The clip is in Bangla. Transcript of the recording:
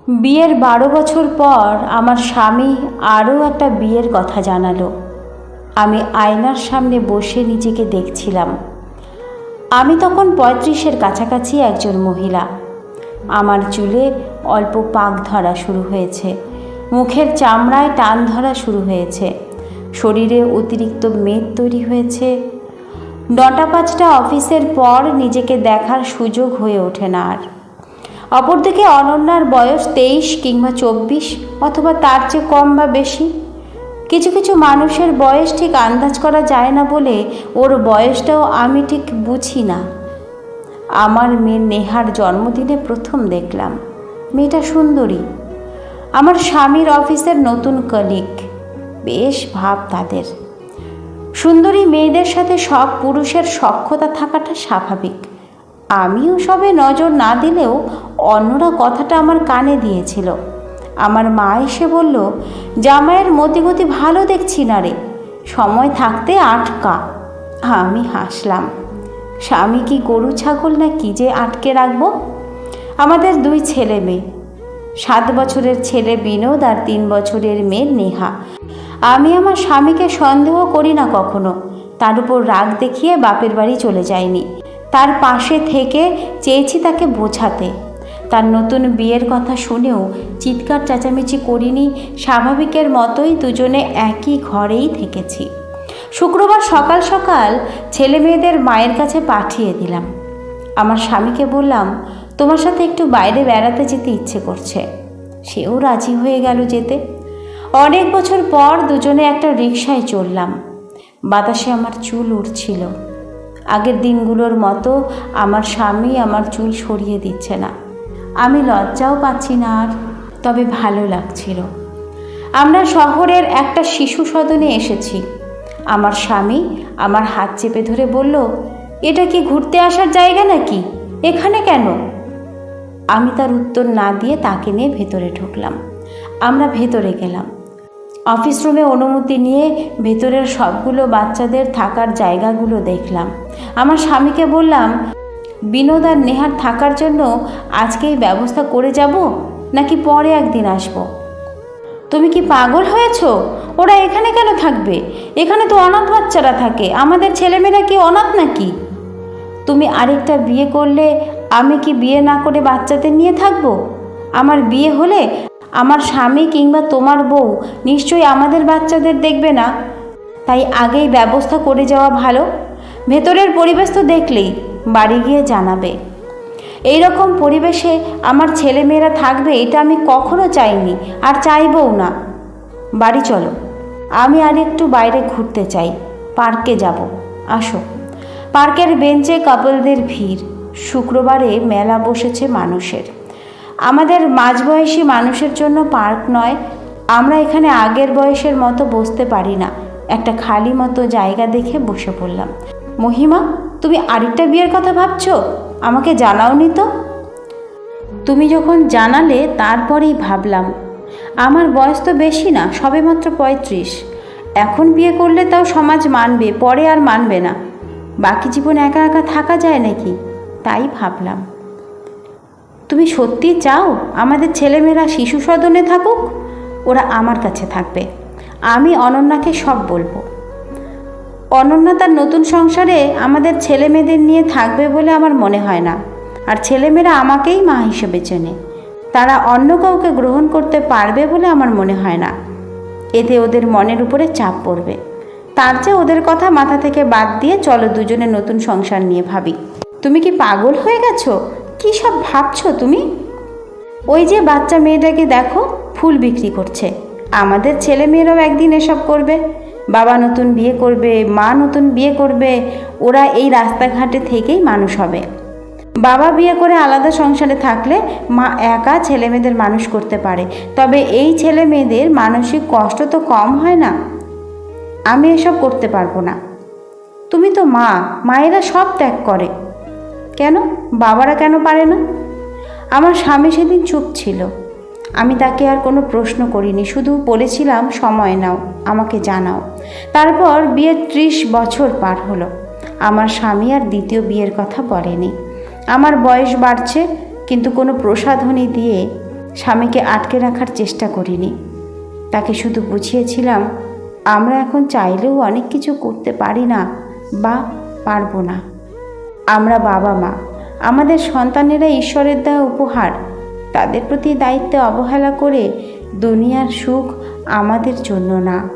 বিয়ের 12 বছর পর আমার স্বামী আরও একটা বিয়ের কথা জানালো। আমি আয়নার সামনে বসে নিজেকে দেখছিলাম। আমি তখন 35-এর কাছাকাছি একজন মহিলা। আমার চুলে অল্প পাক ধরা শুরু হয়েছে, মুখের চামড়ায় টান ধরা শুরু হয়েছে, শরীরে অতিরিক্ত মেদ তৈরি হয়েছে। 9টা-5টা অফিসের পর নিজেকে দেখার সুযোগ হয়ে ওঠে না আর। অপরদিকে অনন্যার বয়স 23 কিংবা 24 অথবা তার চেয়ে কম বা বেশি। কিছু কিছু মানুষের বয়স ঠিক আন্দাজ করা যায় না বলে ওর বয়সটাও আমি ঠিক বুঝি না। আমার মেয়ে নেহার জন্মদিনে প্রথম দেখলাম। মেয়েটা সুন্দরী, আমার স্বামীর অফিসের নতুন কলিগ। বেশ ভাব তাদের। সুন্দরী মেয়েদের সাথে সব পুরুষের সখ্যতা থাকাটা স্বাভাবিক। আমিও সবে নজর না দিলেও অন্যরা কথাটা আমার কানে দিয়েছিল। আমার মা এসে বলল, জামাইয়ের মতিগতি ভালো দেখছি না রে, সময় থাকতে আটকা। আমি হাসলাম। স্বামী কি গরু ছাগল না কি যে আটকে রাখবো? আমাদের 2 ছেলে মেয়ে, 7 বছরের ছেলে বিনোদ আর 3 বছরের মেয়ে নেহা। আমি আমার স্বামীকে সন্দেহ করি না কখনো। তার উপর রাগ দেখিয়ে বাপের বাড়ি চলে যায়নি। তার পাশে থেকে চেয়েছি তাকে বোঝাতে। তার নতুন বিয়ের কথা শুনেও চিৎকার চেঁচামেচি করিনি, স্বাভাবিকের মতোই দুজনে একই ঘরেই থেকেছি। শুক্রবার সকাল সকাল ছেলে মেয়েদের মায়ের কাছে পাঠিয়ে দিলাম। আমার স্বামীকে বললাম, তোমার সাথে একটু বাইরে বেড়াতে যেতে ইচ্ছে করছে। সেও রাজি হয়ে গেল যেতে। অনেক বছর পর দুজনে একটা রিকশায় চললাম। বাতাসে আমার চুল উড়ছিল। আগের দিনগুলোর মতো আমার স্বামী আমার চুল সরিয়ে দিচ্ছে না। আমি লজ্জাও পাচ্ছি না আর, তবে ভালো লাগছিল। আমরা শহরের একটা শিশু সদনে এসেছি। আমার স্বামী আমার হাত চেপে ধরে বলল, এটা কি ঘুরতে আসার জায়গা নাকি? এখানে কেন? আমি তার উত্তর না দিয়ে তাকে নিয়ে ভেতরে ঢুকলাম। আমরা ভেতরে গেলাম। অফিস রুমে অনুমতি নিয়ে ভেতরের সবগুলো বাচ্চাদের থাকার জায়গাগুলো দেখলাম। আমার স্বামীকে বললাম, বিনোদ আর নেহার থাকার জন্য আজকেই ব্যবস্থা করে যাব নাকি পরে একদিন আসব? তুমি কি পাগল হয়েছ? ওরা এখানে কেন থাকবে? এখানে তো অনাথ বাচ্চারা থাকে। আমাদের ছেলেমেয়েরা কি অনাথ নাকি? তুমি আরেকটা বিয়ে করলে আমি কি বিয়ে না করে বাচ্চাদের নিয়ে থাকবো? আমার বিয়ে হলে আমার স্বামী কিংবা তোমার বউ নিশ্চয়ই আমাদের বাচ্চাদের দেখবে না। তাই আগেই ব্যবস্থা করে যাওয়া ভালো। ভেতরের পরিবেশ তো দেখলেই, বাড়ি গিয়ে জানাবে। এই রকম পরিবেশে আমার ছেলেমেয়েরা থাকবে এটা আমি কখনো চাইনি আর চাইবও না। বাড়ি চলো, আমি আর একটু বাইরে ঘুরতে চাই। পার্কে যাব, আসো। পার্কের বেঞ্চে কাপলদের ভিড়। শুক্রবারে মেলা বসেছে মানুষের। আমাদের মাঝবয়সী মানুষের জন্য পার্ক নয়। আমরা এখানে আগের বয়সের মতো বসতে পারি না। একটা খালি মতো জায়গা দেখে বসে পড়লাম। মহিমা, তুমি আরেকটা বিয়ের কথা ভাবছো? আমাকে জানাওনি তো? তুমি যখন জানালে তারপরেই ভাবলাম। আমার বয়স তো বেশি না, সবেমাত্র 35। এখন বিয়ে করলে তাও সমাজ মানবে, পরে আর মানবে না। বাকি জীবন একা একা থাকা যায় নাকি? তাই ভাবলাম। তুমি সত্যি চাও আমাদের ছেলেমেয়েরা শিশু সদনে থাকুক? ওরা আমার কাছে থাকবে। আমি অনন্যাকে সব বলবো। অনন্যা তার নতুন সংসারে আমাদের ছেলে মেয়েদের নিয়ে থাকবে বলে আমার মনে হয় না। আর ছেলেমেয়েরা আমাকেই মা হিসেবে চেনে। তারা অন্য কাউকে গ্রহণ করতে পারবে বলে আমার মনে হয় না। এতে ওদের মনের উপরে চাপ পড়বে। তার চেয়ে ওদের কথা মাথা থেকে বাদ দিয়ে চলো দুজনে নতুন সংসার নিয়ে ভাবি। তুমি কি পাগল হয়ে গেছো? কী সব ভাবছো তুমি? ওই যে বাচ্চা মেয়েটাকে দেখো, ফুল বিক্রি করছে। আমাদের ছেলে মেয়েরাও একদিন এসব করবে। বাবা নতুন বিয়ে করবে, মা নতুন বিয়ে করবে। ওরা এই রাস্তাঘাটে থেকেই মানুষ হবে। বাবা বিয়ে করে আলাদা সংসারে থাকলে মা একা ছেলে মেয়েদের মানুষ করতে পারে। তবে এই ছেলে মেয়েদের মানসিক কষ্ট তো কম হয় না। আমি এসব করতে পারবো না। তুমি তো মা, মায়েরা সব ত্যাগ করে। কেন বাবারা কেন পারে না? আমার স্বামী সেদিন চুপ ছিল। আমি তাকে আর কোনো প্রশ্ন করিনি, শুধু বলেছিলাম সময় নাও, আমাকে জানাও। তারপর বিয়ের 30 বছর পার হলো। আমার স্বামী আর দ্বিতীয় বিয়ের কথা বলেনি। আমার বয়স বাড়ছে, কিন্তু কোনো প্রসাধনী দিয়ে স্বামীকে আটকে রাখার চেষ্টা করিনি। তাকে শুধু বুঝিয়েছিলাম আমরা এখন চাইলেও অনেক কিছু করতে পারি না বা পারবো না। আমরা বাবা মা, আমাদের সন্তানেরা ঈশ্বরের দেওয়া উপহার। তাদের প্রতি দায়িত্বে অবহেলা করে দুনিয়ার সুখ আমাদের জন্য না।